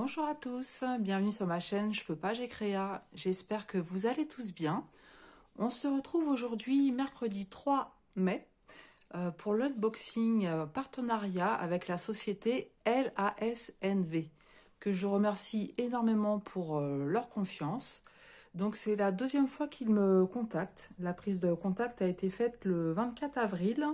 Bonjour à tous, bienvenue sur ma chaîne Je peux pas, j'ai créa. J'espère que vous allez tous bien. On se retrouve aujourd'hui mercredi 3 mai pour l'unboxing partenariat avec la société LASNV que je remercie énormément pour leur confiance. Donc c'est la deuxième fois qu'ils me contactent. La prise de contact a été faite le 24 avril.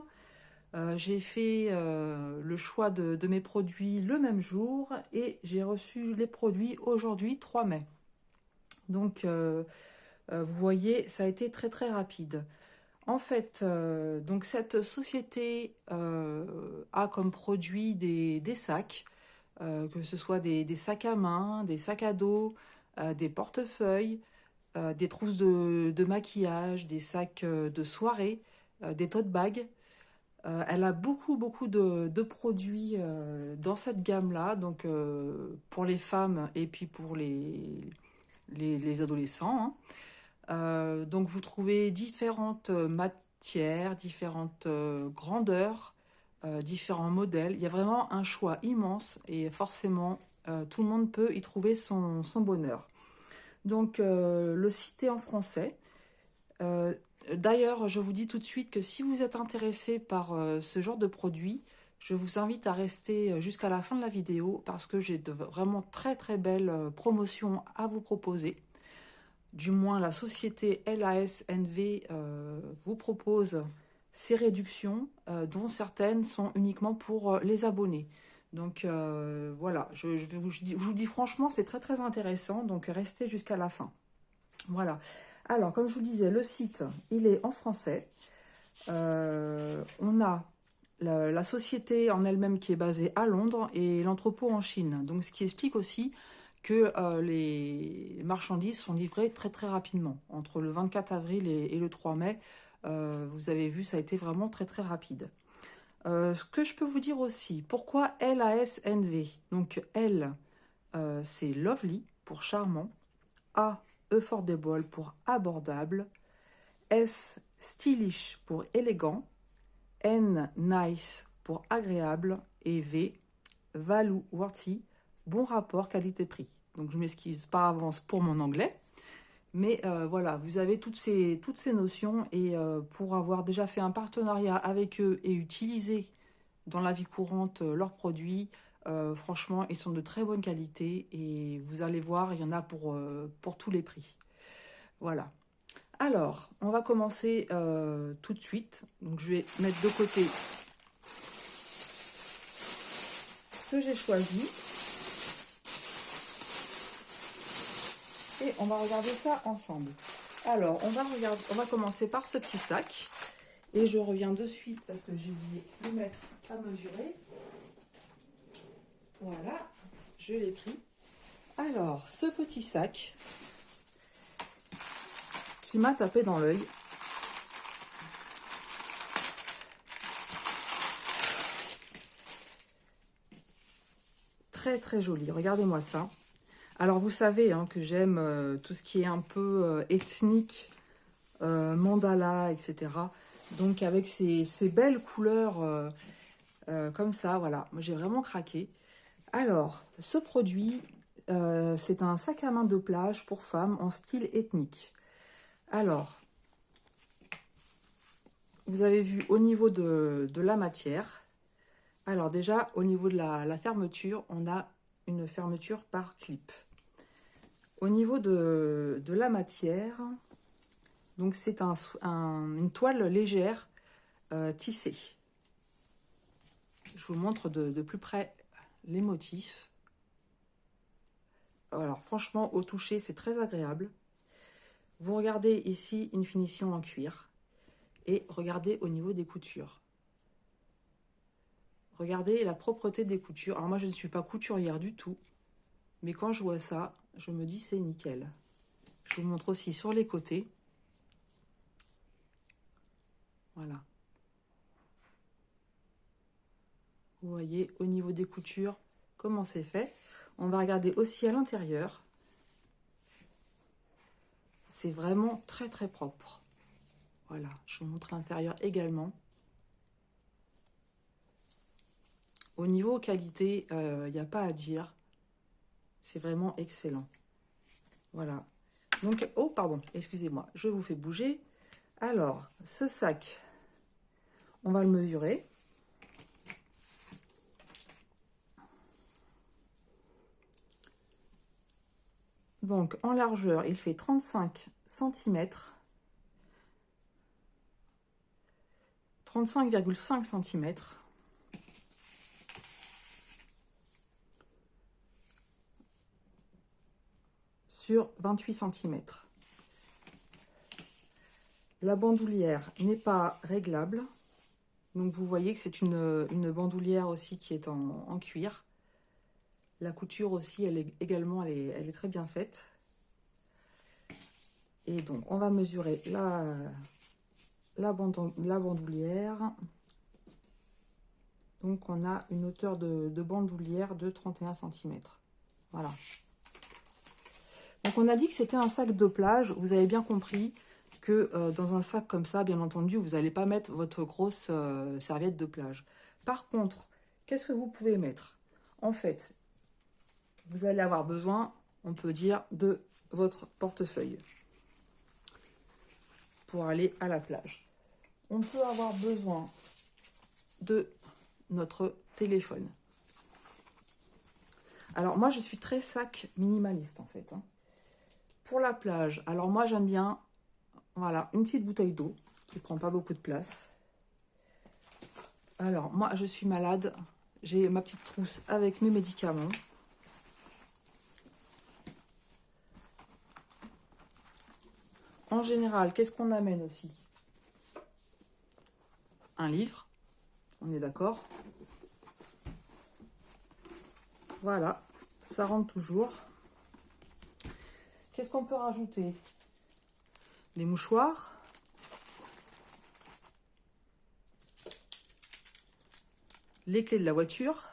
J'ai fait le choix de mes produits le même jour et j'ai reçu les produits aujourd'hui 3 mai. Donc vous voyez, ça a été très très rapide. En fait, donc cette société a comme produit des sacs, que ce soit des sacs à main, des sacs à dos, des portefeuilles, des trousses de maquillage, des sacs de soirée, des tote bags. Elle a beaucoup de produits dans cette gamme-là, donc pour les femmes et puis pour les adolescents, hein. Donc vous trouvez différentes matières, différentes grandeurs, différents modèles. Il y a vraiment un choix immense et forcément tout le monde peut y trouver son bonheur. Donc le site est en français. Euh, D'ailleurs, je vous dis tout de suite que si vous êtes intéressé par ce genre de produit, je vous invite à rester jusqu'à la fin de la vidéo parce que j'ai de vraiment très belles promotions à vous proposer. Du moins, la société LASNV vous propose ces réductions, dont certaines sont uniquement pour les abonnés. Donc voilà, je vous dis franchement, c'est très intéressant, donc restez jusqu'à la fin. Voilà. Alors, comme je vous disais, le site, il est en français. On a la société en elle-même qui est basée à Londres et l'entrepôt en Chine. Donc, ce qui explique aussi que les marchandises sont livrées très rapidement. Entre le 24 avril et le 3 mai, vous avez vu, ça a été vraiment très rapide. Ce que je peux vous dire aussi, pourquoi LASNV? Donc, L, c'est Lovely pour charmant. A, affordable pour abordable. S, stylish pour élégant. N, nice pour agréable. Et V, value worthy, bon rapport qualité-prix. Donc je m'excuse par avance pour mon anglais. Mais voilà, vous avez toutes ces notions et pour avoir déjà fait un partenariat avec eux et utiliser dans la vie courante leurs produits, franchement, ils sont de très bonne qualité et vous allez voir, il y en a pour tous les prix. Voilà. Alors, on va commencer tout de suite. Donc, je vais mettre de côté ce que j'ai choisi. Et on va regarder ça ensemble. Alors, on va commencer par ce petit sac. Et je reviens de suite parce que j'ai oublié de mettre à mesurer. Voilà, je l'ai pris. Alors, ce petit sac qui m'a tapé dans l'œil. Très joli, regardez-moi ça. Alors vous savez hein, que j'aime tout ce qui est un peu ethnique, mandala, etc. Donc avec ces belles couleurs comme ça, voilà, moi j'ai vraiment craqué. Alors, ce produit, c'est un sac à main de plage pour femmes en style ethnique. Alors, vous avez vu au niveau de la matière. Alors déjà, au niveau de la fermeture, on a une fermeture par clip. Au niveau de la matière, donc c'est une toile légère tissée. Je vous montre de plus près les motifs. Alors franchement, au toucher, c'est très agréable. Vous regardez ici une finition en cuir. Et regardez au niveau des coutures. Regardez la propreté des coutures. Alors moi, je ne suis pas couturière du tout. Mais quand je vois ça, je me dis c'est nickel. Je vous montre aussi sur les côtés. Voilà. Vous voyez au niveau des coutures comment c'est fait. On va regarder aussi à l'intérieur. C'est vraiment très propre. Voilà, je vous montre l'intérieur également. Au niveau qualité, il n'y a pas à dire. C'est vraiment excellent. Voilà. Donc, oh, pardon, excusez-moi, je vous fais bouger. Alors, ce sac, on va le mesurer. Donc, en largeur, il fait 35 cm. 35,5 cm. Sur 28 cm. La bandoulière n'est pas réglable. Donc, vous voyez que c'est une bandoulière aussi qui est en cuir. La couture aussi, elle est également, elle est très bien faite. Et donc, on va mesurer la bandoulière. Donc, on a une hauteur de bandoulière de 31 cm. Voilà. Donc, on a dit que c'était un sac de plage. Vous avez bien compris que dans un sac comme ça, bien entendu, vous n'allez pas mettre votre grosse serviette de plage. Par contre, qu'est-ce que vous pouvez mettre? En fait, vous allez avoir besoin, on peut dire, de votre portefeuille pour aller à la plage. On peut avoir besoin de notre téléphone. Alors moi, je suis très sac minimaliste en fait. Pour la plage, alors moi j'aime bien, voilà, une petite bouteille d'eau qui ne prend pas beaucoup de place. Alors moi, je suis malade, j'ai ma petite trousse avec mes médicaments. En général, qu'est-ce qu'on amène aussi? Un livre, on est d'accord? Voilà, ça rentre toujours. Qu'est-ce qu'on peut rajouter? Des mouchoirs. Les clés de la voiture.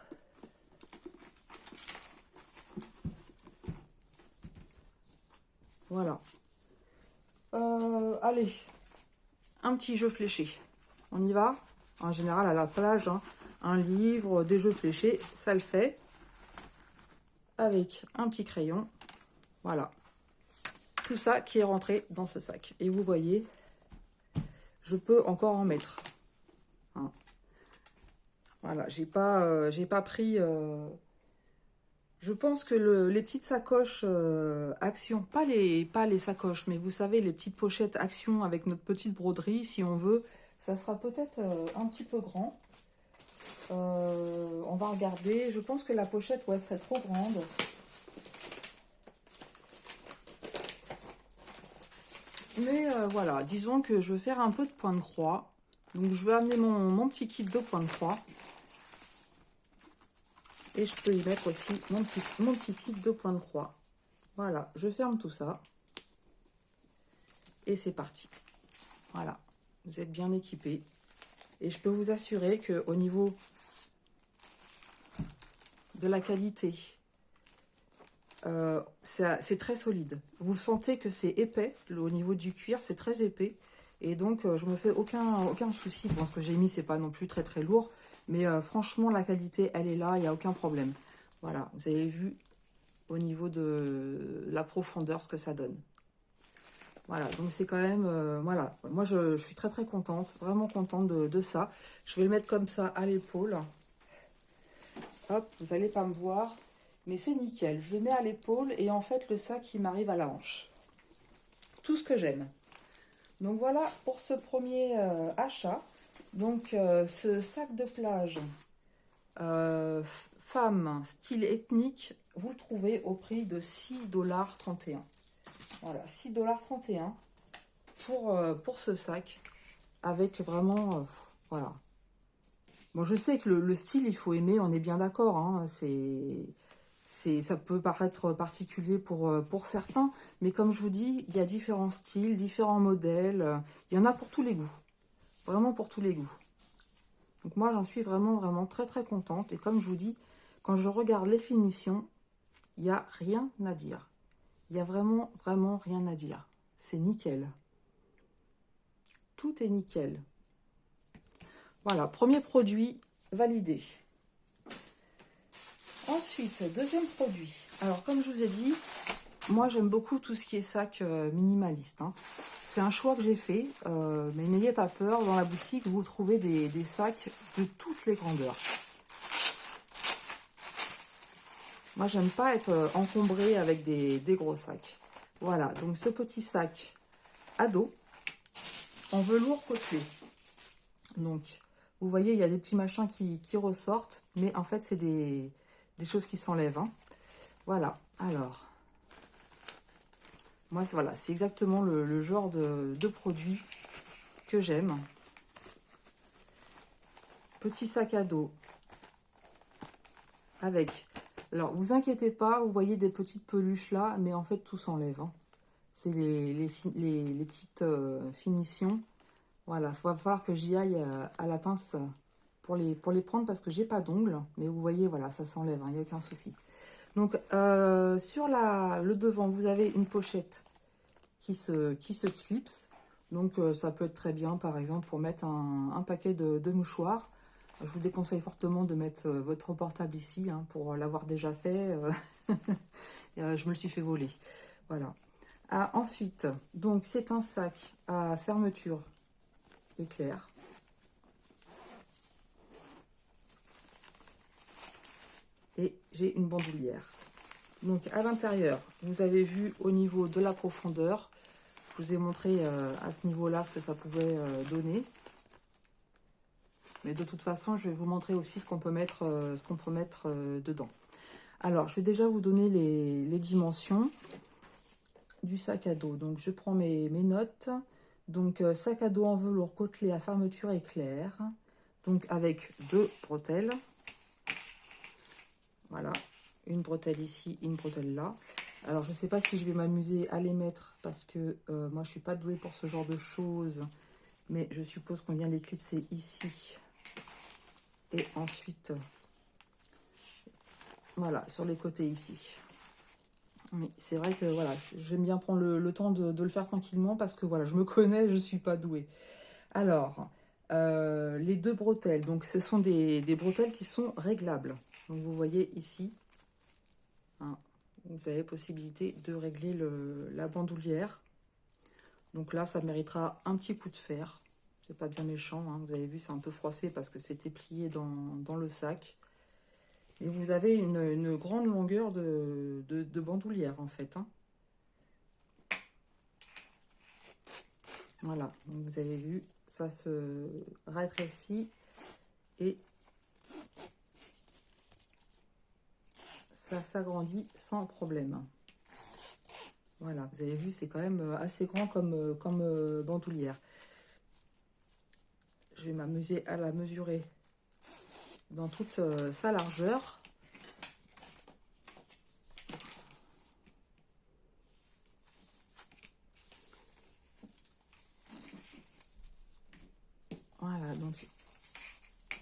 Voilà. Allez, un petit jeu fléché. On y va? En général, à la plage, hein, un livre, des jeux fléchés, ça le fait. Avec un petit crayon. Voilà. Tout ça qui est rentré dans ce sac. Et vous voyez, je peux encore en mettre. Hein. Voilà, j'ai pas pris... Je pense que les petites sacoches Action, pas les sacoches, mais vous savez, les petites pochettes Action avec notre petite broderie, si on veut, ça sera peut-être un petit peu grand. On va regarder. Je pense que la pochette, ouais, serait trop grande. Mais voilà, disons que je veux faire un peu de point de croix. Donc, je vais amener mon petit kit de point de croix. Et je peux y mettre aussi mon petit kit de point de croix. Voilà, je ferme tout ça. Et c'est parti. Voilà, vous êtes bien équipés. Et je peux vous assurer qu'au niveau de la qualité, c'est très solide. Vous sentez que c'est épais, au niveau du cuir, c'est très épais. Et donc, je me fais aucun souci. Bon, ce que j'ai mis, c'est pas non plus très très lourd. Mais franchement, la qualité, elle est là, il n'y a aucun problème. Voilà, vous avez vu au niveau de la profondeur ce que ça donne. Voilà, donc c'est quand même, voilà, moi je suis très très contente, vraiment contente de ça. Je vais le mettre comme ça à l'épaule. Hop, vous n'allez pas me voir, mais c'est nickel. Je le mets à l'épaule et en fait le sac il m'arrive à la hanche. Tout ce que j'aime. Donc voilà pour ce premier achat. Donc ce sac de plage femme style ethnique, vous le trouvez au prix de 6,31 $. Voilà, 6,31 $ pour ce sac, avec vraiment, voilà. Bon, je sais que le style, il faut aimer, on est bien d'accord, hein, ça peut paraître particulier pour certains, mais comme je vous dis, il y a différents styles, différents modèles, il y en a pour tous les goûts, vraiment pour tous les goûts. Donc moi, j'en suis vraiment très très contente, et comme je vous dis, quand je regarde les finitions, il n'y a rien à dire. Il y a vraiment rien à dire. C'est nickel. Tout est nickel. Voilà, premier produit validé. Ensuite, deuxième produit. Alors, comme je vous ai dit, moi, j'aime beaucoup tout ce qui est sac minimaliste. Hein. C'est un choix que j'ai fait, mais n'ayez pas peur. Dans la boutique, vous trouvez des sacs de toutes les grandeurs. Moi, j'aime pas être encombrée avec des gros sacs. Voilà, donc ce petit sac ado en velours côtelé. Donc, vous voyez, il y a des petits machins qui ressortent, mais en fait, c'est des choses qui s'enlèvent. Hein. Voilà, alors, moi, voilà, c'est exactement le genre de produit que j'aime. Petit sac à dos avec... Alors, vous inquiétez pas, vous voyez des petites peluches là, mais en fait, tout s'enlève. Hein. C'est les petites finitions. Voilà, il va falloir que j'y aille à la pince pour les prendre parce que j'ai pas d'ongles. Mais vous voyez, voilà, ça s'enlève, il n'y a aucun souci. Donc, sur le devant, vous avez une pochette qui se clipse. Donc, ça peut être très bien, par exemple, pour mettre un paquet de mouchoirs. Je vous déconseille fortement de mettre votre portable ici, hein, pour l'avoir déjà fait. Je me le suis fait voler. Voilà. Ah, ensuite, donc c'est un sac à fermeture éclair. Et j'ai une bandoulière. Donc à l'intérieur, vous avez vu au niveau de la profondeur, je vous ai montré à ce niveau-là ce que ça pouvait donner. Mais de toute façon, je vais vous montrer aussi ce qu'on peut mettre, dedans. Alors, je vais déjà vous donner les dimensions du sac à dos. Donc, je prends mes notes. Donc, sac à dos en velours côtelé à fermeture éclair. Donc, avec 2 bretelles. Voilà, une bretelle ici, une bretelle là. Alors, je ne sais pas si je vais m'amuser à les mettre parce que moi, je ne suis pas douée pour ce genre de choses. Mais je suppose qu'on vient les clipser ici. Et ensuite, voilà, sur les côtés ici. Mais c'est vrai que voilà, j'aime bien prendre le temps de le faire tranquillement parce que voilà, je me connais, je ne suis pas douée. Alors, les 2 bretelles, donc ce sont des bretelles qui sont réglables. Donc vous voyez ici, hein, vous avez possibilité de régler la bandoulière. Donc là, ça méritera un petit coup de fer. C'est pas bien méchant, hein. Vous avez vu, c'est un peu froissé parce que c'était plié dans le sac. Et vous avez une grande longueur de bandoulière en fait. Hein. Voilà, donc vous avez vu, ça se rétrécit et ça s'agrandit sans problème. Voilà, vous avez vu, c'est quand même assez grand comme bandoulière. Je vais m'amuser à la mesurer dans toute sa largeur. Voilà, donc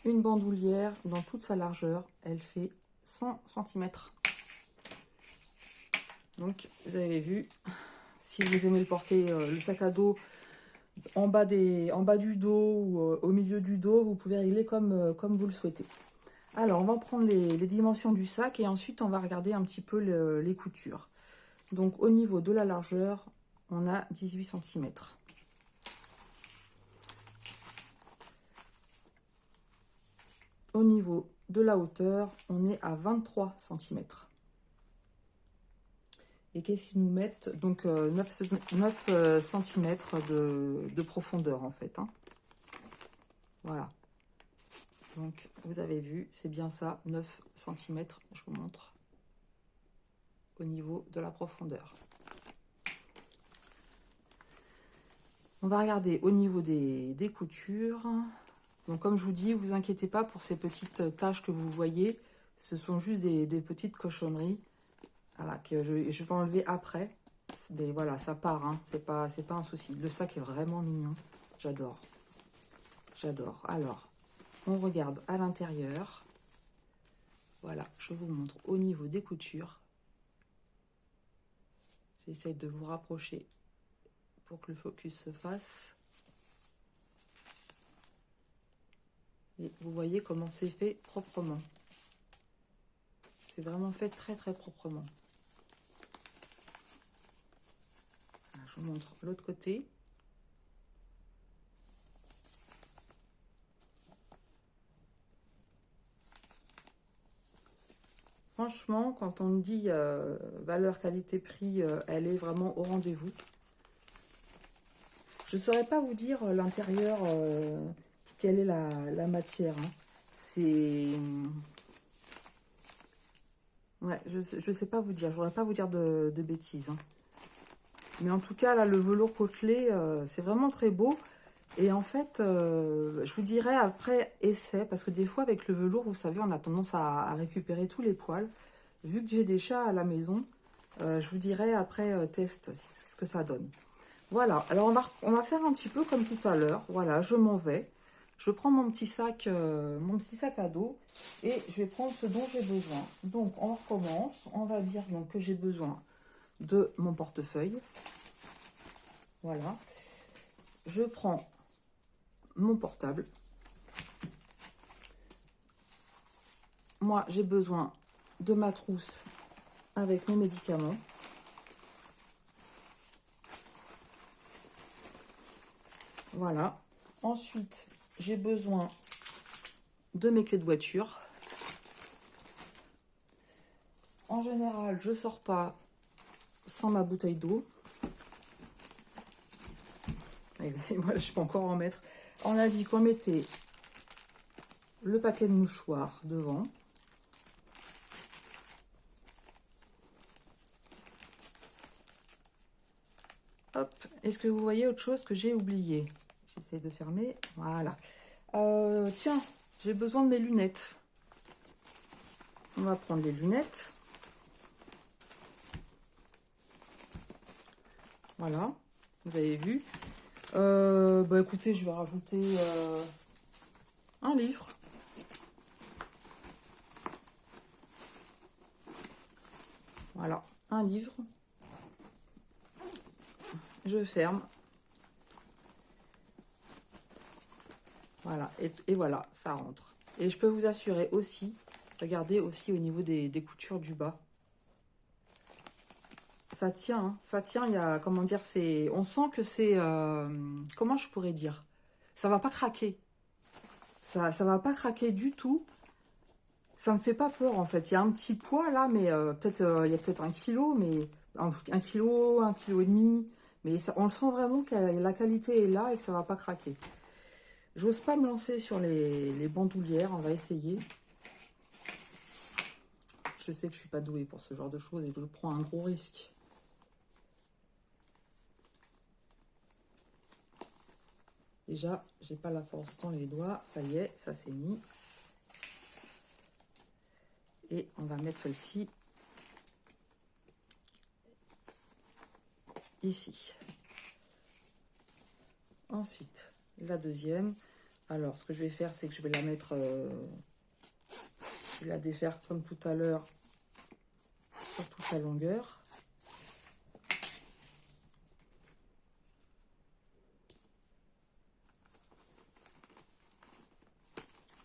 une bandoulière dans toute sa largeur, elle fait 100 cm. Donc, vous avez vu, si vous aimez le porter, le sac à dos, en bas du dos ou au milieu du dos, vous pouvez régler comme vous le souhaitez. Alors, on va prendre les dimensions du sac et ensuite, on va regarder un petit peu les coutures. Donc, au niveau de la largeur, on a 18 cm. Au niveau de la hauteur, on est à 23 cm. Et qu'est-ce qu'ils nous mettent? Donc 9 cm de profondeur en fait. Hein. Voilà. Donc vous avez vu, c'est bien ça, 9 cm, je vous montre, au niveau de la profondeur. On va regarder au niveau des coutures. Donc comme je vous dis, vous inquiétez pas pour ces petites taches que vous voyez. Ce sont juste des petites cochonneries. Voilà, que je vais enlever après. Mais voilà, ça part, hein. C'est pas un souci. Le sac est vraiment mignon. J'adore. J'adore. Alors, on regarde à l'intérieur. Voilà, je vous montre au niveau des coutures. J'essaie de vous rapprocher pour que le focus se fasse. Et vous voyez comment c'est fait proprement. C'est vraiment fait très très proprement. je vous montre l'autre côté. Franchement, quand on me dit valeur qualité-prix, elle est vraiment au rendez-vous. Je ne saurais pas vous dire l'intérieur, quelle est la matière. Hein. C'est... Ouais, je sais pas vous dire. Je ne voudrais pas vous dire de bêtises. Hein. Mais en tout cas, là, le velours côtelé, c'est vraiment très beau. Et en fait, je vous dirais après essai, parce que des fois, avec le velours, vous savez, on a tendance à récupérer tous les poils. Vu que j'ai des chats à la maison, je vous dirai après test ce que ça donne. Voilà, alors on va faire un petit peu comme tout à l'heure. Voilà, je m'en vais. Je prends mon petit sac à dos et je vais prendre ce dont j'ai besoin. Donc, on recommence. On va dire donc, que j'ai besoin de mon portefeuille. Voilà. Je prends mon portable. Moi, j'ai besoin de ma trousse avec mes médicaments. Voilà. Ensuite, j'ai besoin de mes clés de voiture. En général, je ne sors pas sans ma bouteille d'eau. Et voilà, je peux encore en mettre. On a dit qu'on mettait le paquet de mouchoirs devant. Hop, est-ce que vous voyez autre chose que j'ai oublié? J'essaie de fermer, voilà. Tiens, j'ai besoin de mes lunettes. On va prendre les lunettes. Voilà, vous avez vu. Bah écoutez, je vais rajouter un livre. Voilà, un livre. Je ferme. Voilà, et voilà, ça rentre. Et je peux vous assurer aussi, regardez aussi au niveau des coutures du bas. Ça tient, hein, ça tient, il y a, comment dire, c'est, on sent que c'est, comment je pourrais dire, ça va pas craquer. Ça va pas craquer du tout. Ça me fait pas peur en fait. Il y a un petit poids là, mais peut-être il y a peut-être 1 kilo, mais 1 kilo, 1,5 kg. Mais ça, on le sent vraiment que la qualité est là et que ça va pas craquer. J'ose pas me lancer sur les bandoulières, on va essayer. Je sais que je suis pas douée pour ce genre de choses et que je prends un gros risque. Déjà, j'ai pas la force dans les doigts, ça y est, ça s'est mis. Et on va mettre celle-ci ici. Ensuite, la deuxième. Alors, ce que je vais faire, c'est que je vais la mettre, je vais la défaire comme tout à l'heure sur toute la longueur.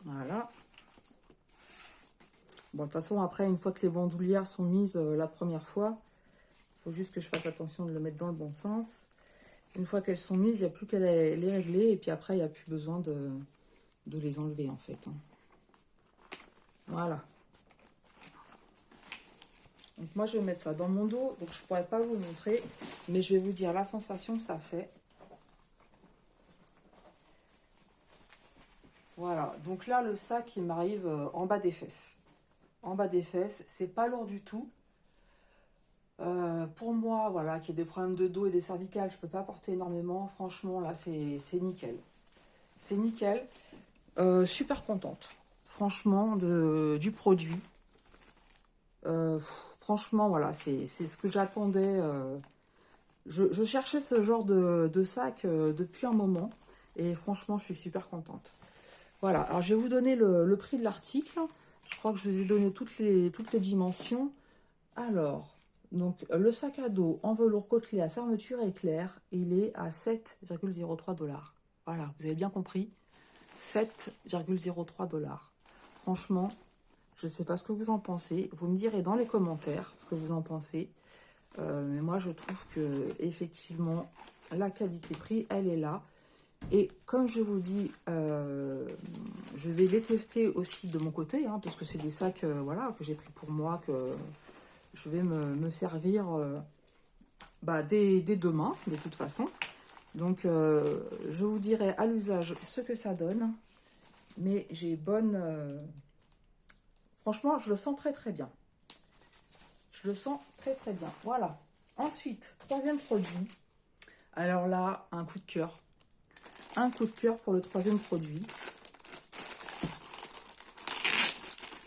Voilà. Bon, de toute façon, après, une fois que les bandoulières sont mises la première fois, il faut juste que je fasse attention de le mettre dans le bon sens. Une fois qu'elles sont mises, il n'y a plus qu'à les régler. Et puis après, il n'y a plus besoin de les enlever, en fait. Hein. Voilà. Donc moi, je vais mettre ça dans mon dos. Donc, je ne pourrais pas vous le montrer. Mais je vais vous dire la sensation que ça fait. Voilà. Donc là, le sac, il m'arrive en bas des fesses. En bas des fesses. C'est pas lourd du tout. Pour moi, voilà, qui ai des problèmes de dos et des cervicales, je peux pas porter énormément. Franchement, là, c'est nickel. C'est nickel. Super contente, franchement, du produit. Franchement, voilà, c'est ce que j'attendais. Je cherchais ce genre de sac depuis un moment. Et franchement, je suis super contente. Voilà, alors je vais vous donner le prix de l'article. Je crois que je vous ai donné toutes les dimensions. Alors... Donc, le sac à dos en velours côtelé à fermeture éclair, il est à 7,03 $. Voilà, vous avez bien compris, 7,03 $. Franchement, je ne sais pas ce que vous en pensez. Vous me direz dans les commentaires ce que vous en pensez. Mais moi, je trouve que effectivement, la qualité-prix, elle est là. Et comme je vous dis, je vais les tester aussi de mon côté, hein, parce que c'est des sacs voilà, que j'ai pris pour moi, que je vais me servir dès demain, de toute façon. Donc, je vous dirai à l'usage ce que ça donne. Mais j'ai bonne... Franchement, je le sens très très bien. Je le sens très très bien. Voilà. Ensuite, troisième produit. Alors là, un coup de cœur. Un coup de cœur pour le troisième produit.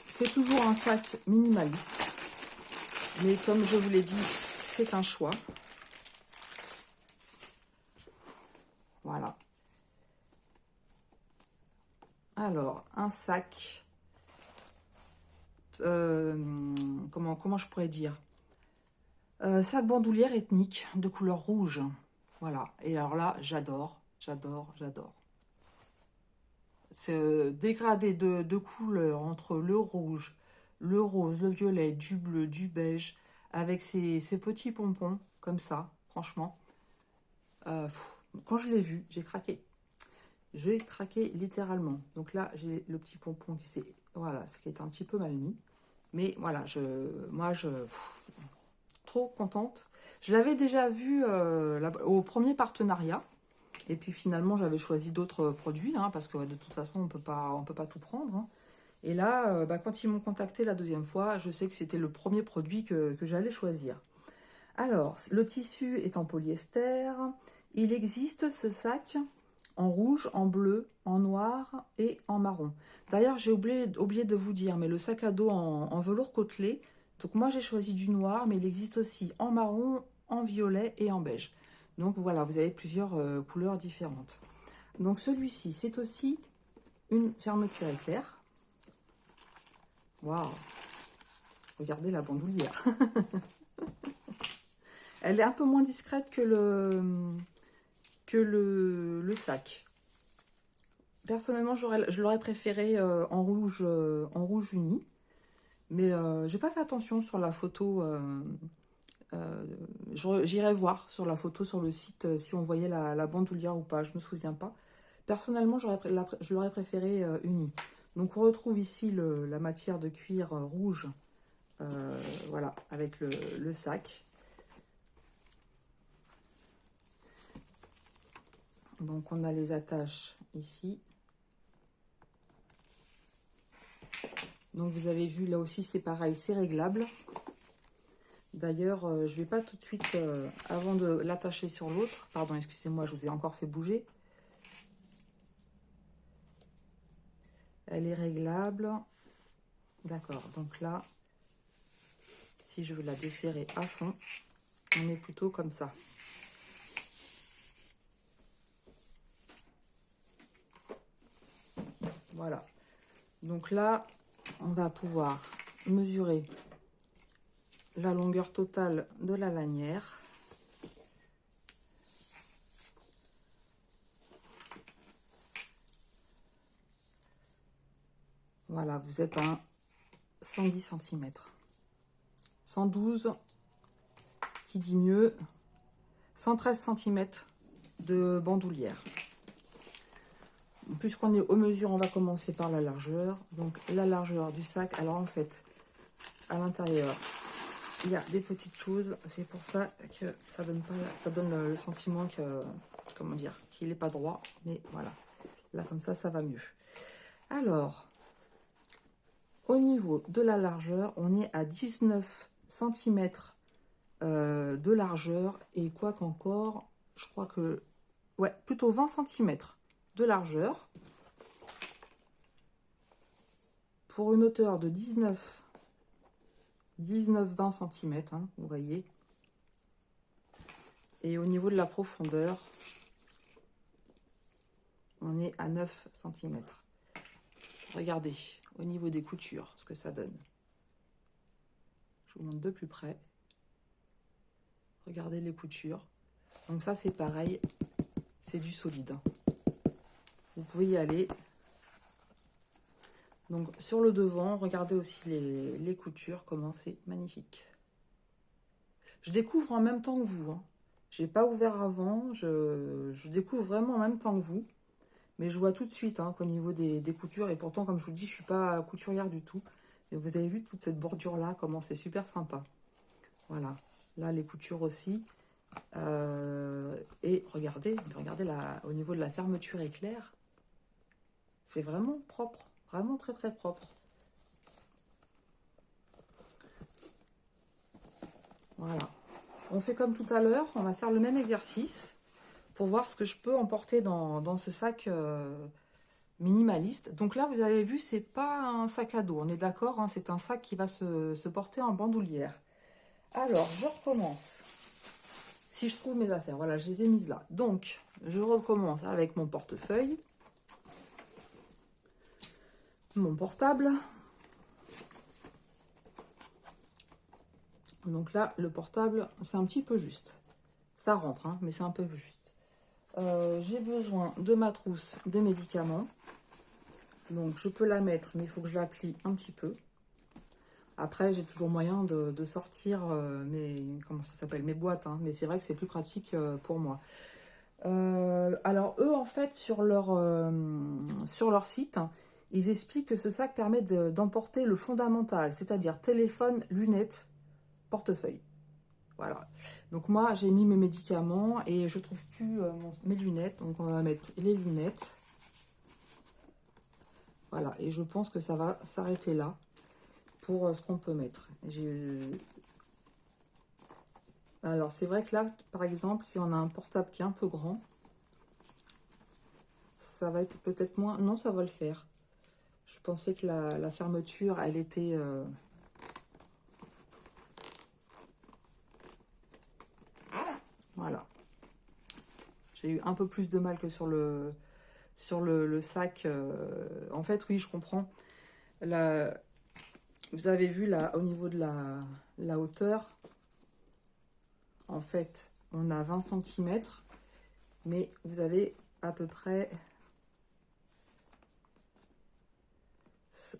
C'est toujours un sac minimaliste. Mais comme je vous l'ai dit, c'est un choix. Voilà. Alors, un sac... comment je pourrais dire, sac bandoulière ethnique de couleur rouge. Voilà. Et alors là, j'adore, j'adore, j'adore. Ce dégradé de couleurs entre le rouge, le rose, le violet, du bleu, du beige, avec ces petits pompons, comme ça, franchement. Quand je l'ai vu, j'ai craqué. J'ai craqué littéralement. Donc là, j'ai le petit pompon qui s'est... Voilà, ce qui est un petit peu mal mis. Mais voilà, trop contente. Je l'avais déjà vu au premier partenariat. Et puis finalement, j'avais choisi d'autres produits, hein, parce que de toute façon, on peut pas tout prendre. Hein. Et là, quand ils m'ont contacté la deuxième fois, je sais que c'était le premier produit que j'allais choisir. Alors, le tissu est en polyester. Il existe ce sac en rouge, en bleu, en noir et en marron. D'ailleurs, j'ai oublié de vous dire, mais le sac à dos en velours côtelé, donc moi j'ai choisi du noir, mais il existe aussi en marron, en violet et en beige. Donc voilà, vous avez plusieurs couleurs différentes. Donc celui-ci, c'est aussi une fermeture éclair. Waouh! Regardez la bandoulière. Elle est un peu moins discrète que le sac. Personnellement, je l'aurais préféré en rouge uni. Mais j'ai pas fait attention sur la photo. J'irai voir sur la photo sur le site si on voyait la bandoulière ou pas. Je me souviens pas. Personnellement, je l'aurais préféré uni. Donc on retrouve ici la matière de cuir rouge. Voilà, avec le sac. Donc on a les attaches ici. Donc vous avez vu, là aussi c'est pareil, c'est réglable. D'ailleurs, je ne vais pas tout de suite, avant de l'attacher sur l'autre, pardon, excusez-moi, je vous ai encore fait bouger. Elle est réglable. D'accord, donc là, si je veux la desserrer à fond, on est plutôt comme ça. Voilà. Donc là, on va pouvoir mesurer la longueur totale de la lanière. Voilà, vous êtes à 110 cm. 112, qui dit mieux, 113 cm de bandoulière. Puisqu'on est aux mesures, on va commencer par la largeur. Donc la largeur du sac, alors en fait, à l'intérieur, il y a des petites choses. C'est pour ça que ça donne le sentiment que, comment dire, qu'il n'est pas droit. Mais voilà, là comme ça va mieux. Alors, au niveau de la largeur, on est à 19 cm de largeur. Et quoi qu'encore, je crois que, ouais, plutôt 20 cm de largeur. Pour une hauteur de 19-20 cm, hein, vous voyez. Et au niveau de la profondeur, on est à 9 cm. Regardez, au niveau des coutures, ce que ça donne. Je vous montre de plus près. Regardez les coutures. Donc ça, c'est pareil, c'est du solide. Vous pouvez y aller. Donc sur le devant, regardez aussi les coutures, comment c'est magnifique. Je découvre en même temps que vous, hein. J'ai pas ouvert avant, je découvre vraiment en même temps que vous. Mais je vois tout de suite hein, qu'au niveau des coutures, et pourtant, comme je vous le dis, je suis pas couturière du tout. Mais vous avez vu toute cette bordure-là, comment c'est super sympa. Voilà. Là, les coutures aussi. Et regardez au niveau de la fermeture éclair, c'est vraiment propre. Vraiment très très propre. Voilà. On fait comme tout à l'heure, on va faire le même exercice pour voir ce que je peux emporter dans ce sac minimaliste. Donc là, vous avez vu, c'est pas un sac à dos, on est d'accord, hein, c'est un sac qui va se porter en bandoulière. Alors, je recommence. Si je trouve mes affaires, voilà, je les ai mises là. Donc, je recommence avec mon portefeuille, mon portable. Donc là, le portable, c'est un petit peu juste. Ça rentre, hein, mais c'est un peu juste. J'ai besoin de ma trousse de médicaments. Donc, je peux la mettre, mais il faut que je la plie un petit peu. Après, j'ai toujours moyen de sortir comment ça s'appelle, mes boîtes. Hein, mais c'est vrai que c'est plus pratique pour moi. Alors, eux, en fait, sur leur site, ils expliquent que ce sac permet d'emporter le fondamental, c'est-à-dire téléphone, lunettes, portefeuille. Voilà. Donc moi, j'ai mis mes médicaments et je trouve plus mes lunettes. Donc on va mettre les lunettes. Voilà. Et je pense que ça va s'arrêter là pour ce qu'on peut mettre. Alors c'est vrai que là, par exemple, si on a un portable qui est un peu grand, ça va être peut-être moins... Non, ça va le faire. Je pensais que la fermeture, elle était... Voilà. J'ai eu un peu plus de mal que sur le sac. En fait, oui, je comprends. Vous avez vu là, au niveau de la hauteur, en fait, on a 20 cm, mais vous avez à peu près,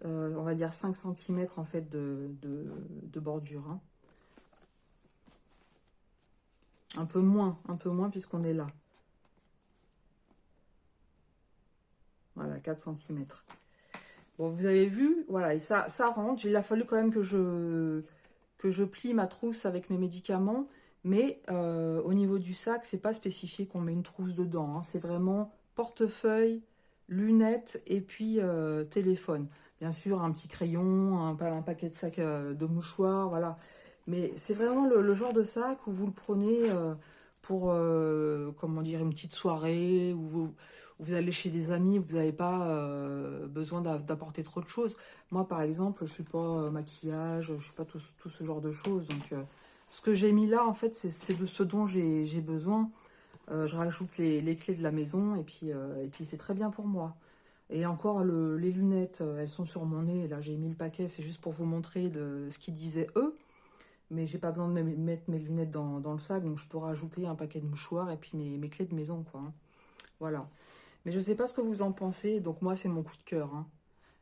on va dire 5 cm en fait de bordure. Hein. Un peu moins puisqu'on est là. Voilà, 4 cm. Bon, vous avez vu, voilà, et ça rentre. Il a fallu quand même que je plie ma trousse avec mes médicaments. Mais au niveau du sac, c'est pas spécifié qu'on met une trousse dedans. Hein. C'est vraiment portefeuille, lunettes et puis téléphone. Bien sûr, un petit crayon, un paquet de sacs de mouchoirs, voilà. Mais c'est vraiment le genre de sac où vous le prenez pour, comment dire, une petite soirée, où vous allez chez des amis, vous n'avez pas besoin d'apporter trop de choses. Moi, par exemple, je ne suis pas maquillage, je ne suis pas tout ce genre de choses. Donc, ce que j'ai mis là, en fait, c'est de ce dont j'ai besoin. Je rajoute les clés de la maison et puis c'est très bien pour moi. Et encore, les lunettes, elles sont sur mon nez. Là, j'ai mis le paquet, c'est juste pour vous montrer de ce qu'ils disaient eux. Mais j'ai pas besoin de mettre mes lunettes dans le sac, donc je peux rajouter un paquet de mouchoirs et puis mes clés de maison, quoi. Hein. Voilà. Mais je sais pas ce que vous en pensez, donc moi, c'est mon coup de cœur. Hein.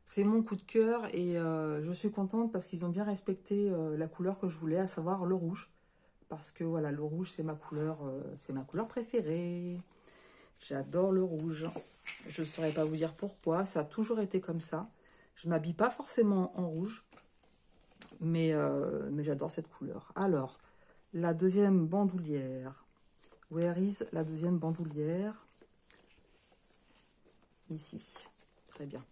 C'est mon coup de cœur et je suis contente parce qu'ils ont bien respecté la couleur que je voulais, à savoir le rouge. Parce que voilà, le rouge, c'est ma couleur préférée. J'adore le rouge. Je ne saurais pas vous dire pourquoi, ça a toujours été comme ça. Je m'habille pas forcément en rouge, mais j'adore cette couleur. Alors, la deuxième bandoulière. Where is la deuxième bandoulière? Ici. Très bien.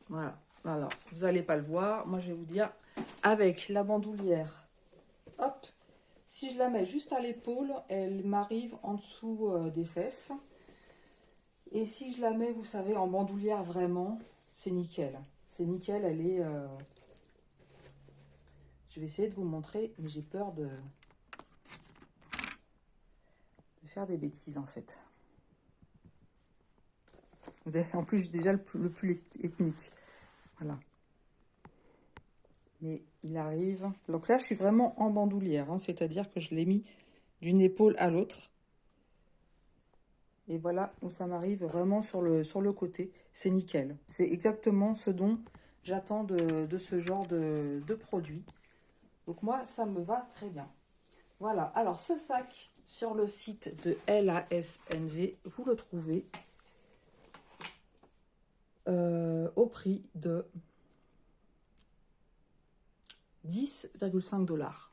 Voilà. Alors, vous n'allez pas le voir. Moi, je vais vous dire, avec la bandoulière, hop, si je la mets juste à l'épaule, elle m'arrive en dessous des fesses. Et si je la mets, vous savez, en bandoulière vraiment, c'est nickel. C'est nickel, elle est... Je vais essayer de vous montrer, mais j'ai peur de faire des bêtises, en fait. Vous avez en plus déjà le plus ethnique. Voilà. Mais il arrive... Donc là, je suis vraiment en bandoulière, hein, c'est-à-dire que je l'ai mis d'une épaule à l'autre. Et voilà où ça m'arrive vraiment sur le côté. C'est nickel. C'est exactement ce dont j'attends de ce genre de produit. Donc moi, ça me va très bien. Voilà, alors ce sac sur le site de LASNV, vous le trouvez au prix de 10,5 $.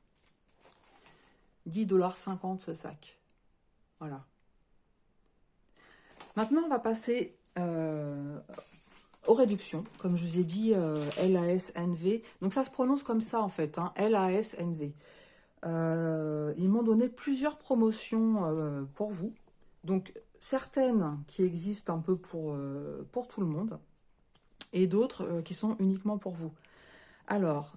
10,50 $ ce sac. Voilà. Maintenant, on va passer aux réductions. Comme je vous ai dit, LASNV. Donc ça se prononce comme ça en fait, hein, LASNV. Ils m'ont donné plusieurs promotions pour vous. Donc certaines qui existent un peu pour tout le monde et d'autres qui sont uniquement pour vous. Alors,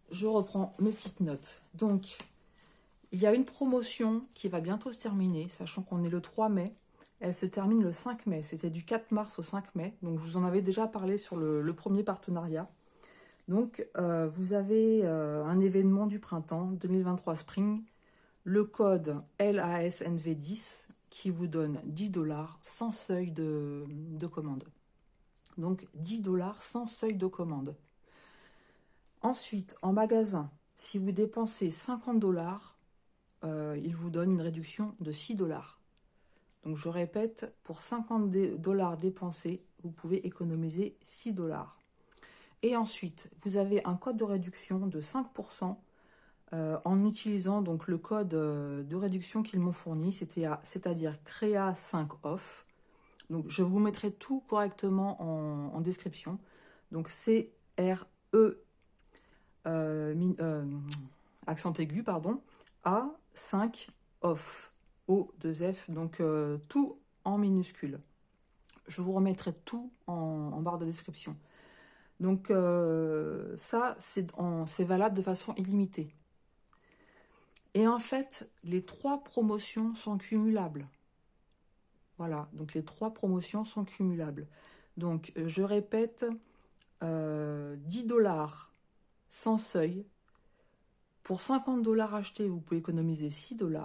je reprends mes petites notes. Donc, il y a une promotion qui va bientôt se terminer, sachant qu'on est le 3 mai. Elle se termine le 5 mai. C'était du 4 mars au 5 mai. Donc, je vous en avais déjà parlé sur le premier partenariat. Donc, vous avez un événement du printemps 2023 Spring, le code LASNV10 qui vous donne 10 $ sans seuil de commande. Donc, 10 $ sans seuil de commande. Ensuite, en magasin, si vous dépensez 50 $, il vous donne une réduction de 6 $. Donc, je répète, pour 50 $ dépensés, vous pouvez économiser 6 $. Et ensuite, vous avez un code de réduction de 5% en utilisant donc le code de réduction qu'ils m'ont fourni, c'est-à-dire Créa 5 off. Donc, je vous mettrai tout correctement en description. Donc, CRE accent aigu, pardon, A5 off, O2F, donc tout en minuscule. Je vous remettrai tout en barre de description. Donc ça, c'est valable de façon illimitée. Et en fait, les 3 promotions sont cumulables. Voilà, donc les 3 promotions sont cumulables. Donc, je répète, 10 $ sans seuil. Pour 50 $ achetés, vous pouvez économiser 6 $.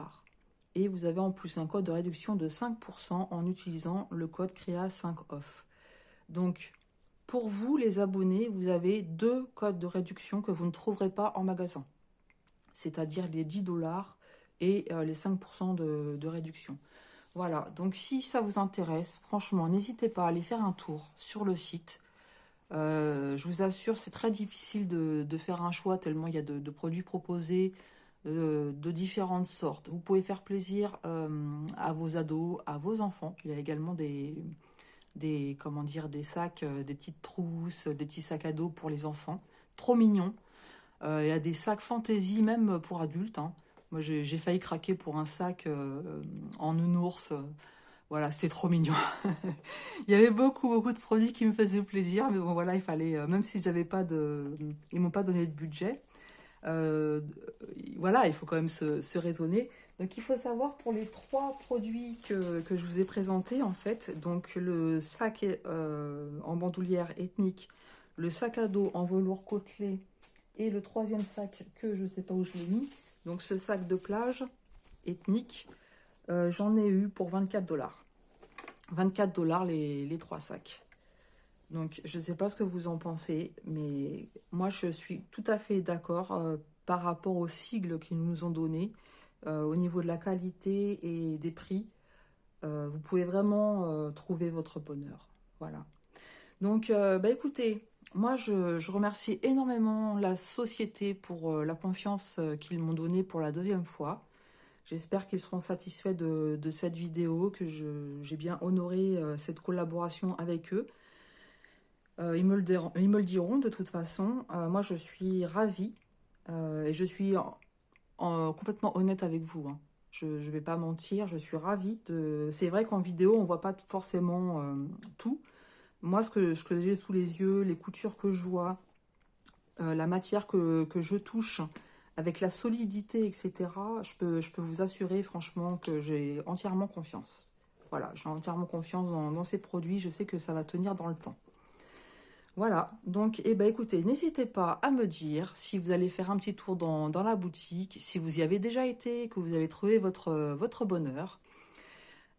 Et vous avez en plus un code de réduction de 5% en utilisant le code Créa 5 off. Donc, pour vous, les abonnés, vous avez 2 codes de réduction que vous ne trouverez pas en magasin. C'est-à-dire les 10 $ et les 5% de réduction. Voilà, donc si ça vous intéresse, franchement, n'hésitez pas à aller faire un tour sur le site. Je vous assure, c'est très difficile de faire un choix tellement il y a de produits proposés de différentes sortes. Vous pouvez faire plaisir à vos ados, à vos enfants. Il y a également comment dire, des sacs, des petites trousses, des petits sacs à dos pour les enfants. Trop mignons. Il y a des sacs fantaisie même pour adultes, hein. Moi, j'ai failli craquer pour un sac en nounours. Voilà, c'était trop mignon. Il y avait beaucoup de produits qui me faisaient plaisir, mais bon, voilà, il fallait, même si j'avais pas ils m'ont pas donné de budget, euh, voilà, il faut quand même se raisonner. Donc, il faut savoir pour les 3 produits que je vous ai présentés, en fait, donc le sac en bandoulière ethnique, le sac à dos en velours côtelé et le 3e sac que je ne sais pas où je l'ai mis, donc ce sac de plage ethnique, j'en ai eu pour 24 $. 24 $ les 3 sacs. Donc, je ne sais pas ce que vous en pensez, mais moi, je suis tout à fait d'accord par rapport aux sigles qu'ils nous ont donnés, au niveau de la qualité et des prix. Vous pouvez vraiment trouver votre bonheur. Voilà. Donc, bah, écoutez, moi, je remercie énormément la société pour la confiance qu'ils m'ont donnée pour la 2e fois. J'espère qu'ils seront satisfaits de cette vidéo, que j'ai bien honoré cette collaboration avec eux. Ils me le diront de toute façon. Moi, je suis ravie et je suis complètement honnête avec vous, hein. Je ne vais pas mentir, je suis ravie de... C'est vrai qu'en vidéo, on ne voit pas forcément tout. Moi, ce que j'ai sous les yeux, les coutures que je vois, la matière que je touche, avec la solidité, etc., je peux vous assurer franchement que j'ai entièrement confiance. Voilà, j'ai entièrement confiance dans ces produits. Je sais que ça va tenir dans le temps. Voilà, donc eh ben, écoutez, n'hésitez pas à me dire si vous allez faire un petit tour dans la boutique, si vous y avez déjà été, que vous avez trouvé votre bonheur.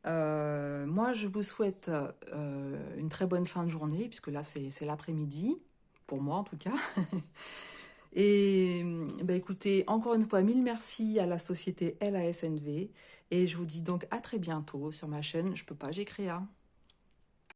Moi, je vous souhaite une très bonne fin de journée, puisque là, c'est l'après-midi. pour moi en tout cas. Et bah, écoutez, encore une fois, mille merci à la société LASNV. Et je vous dis donc à très bientôt sur ma chaîne Je peux pas, j'ai créa.